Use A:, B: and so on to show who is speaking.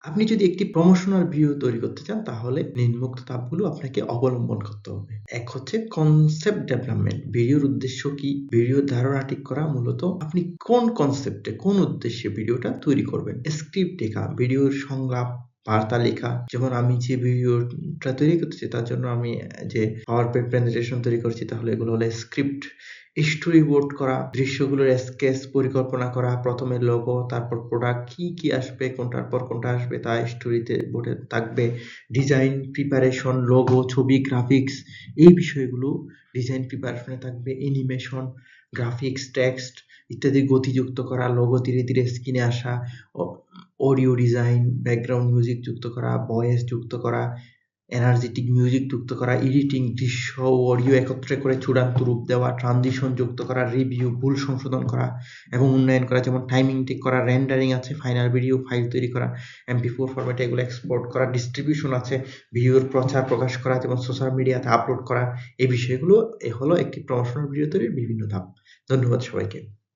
A: আপনি যদি একটি প্রমোশনাল ভিডিও তৈরি করতে চান তাহলে নিম্নোক্ত ধাপগুলো আপনাকে অবলম্বন করতে হবে। এক হচ্ছে কনসেপ্ট ডেভেলপমেন্ট। ভিডিওর উদ্দেশ্য কি? ভিডিওর ধারণা ঠিক করা, মূলত আপনি কোন কনসেপ্টে, কোন উদ্দেশ্যে ভিডিওটা তৈরি করবেন। স্ক্রিপ্ট লেখা, ভিডিওর সংলাপ, বার্তা লেখা। যেমন আমি যে ভিডিওটা তৈরি করতেছি তার জন্য আমি যে পাওয়ারপয়েন্ট প্রেজেন্টেশন তৈরি করছি, তাহলে এগুলো হলো স্ক্রিপ্ট। স্টোরি বোর্ড করা, দৃশ্যগুলোর স্কেচ পরিকল্পনা করা, প্রথমে লোগো, তারপর প্রোডাক্ট, কি আসবে, কোনটার পর কোনটা আসবে তা স্টোরিতে বোর্ডে থাকবে। ডিজাইন প্রিপারেশন, লোগো, ছবি, গ্রাফিক্স, এই বিষয়গুলো ডিজাইন প্রিপারেশনে থাকবে। অ্যানিমেশন, গ্রাফিক্স, টেক্সট ইত্যাদি গতিযুক্ত করা, লোগো ধীরে ধীরে স্ক্রিনে আসা, অডিও ডিজাইন, ব্যাকগ্রাউন্ড মিউজিক যুক্ত করা, ভয়েস যুক্ত করা, এনার্জেটিক মিউজিক যুক্ত করা, এডিটিং, দৃশ্য ও অডিও একত্রে করে চূড়ান্ত রূপ দেওয়া, ট্রানজিশন যুক্ত করা, রিভিউ, ভুল সংশোধন করা এবং উন্নয়ন করা, যেমন টাইমিং ঠিক করা, রেন্ডারিং আছে, ফাইনাল ভিডিও ফাইল তৈরি করা, MP4 ফরম্যাটে এগুলো এক্সপোর্ট করা, ডিস্ট্রিবিউশন আছে, ভিডিওর প্রচার প্রকাশ করা, যেমন সোশ্যাল মিডিয়াতে আপলোড করা। এই বিষয়গুলো হলো একটি প্রমোশনাল ভিডিও তৈরির বিভিন্ন ধাপ। ধন্যবাদ সবাইকে।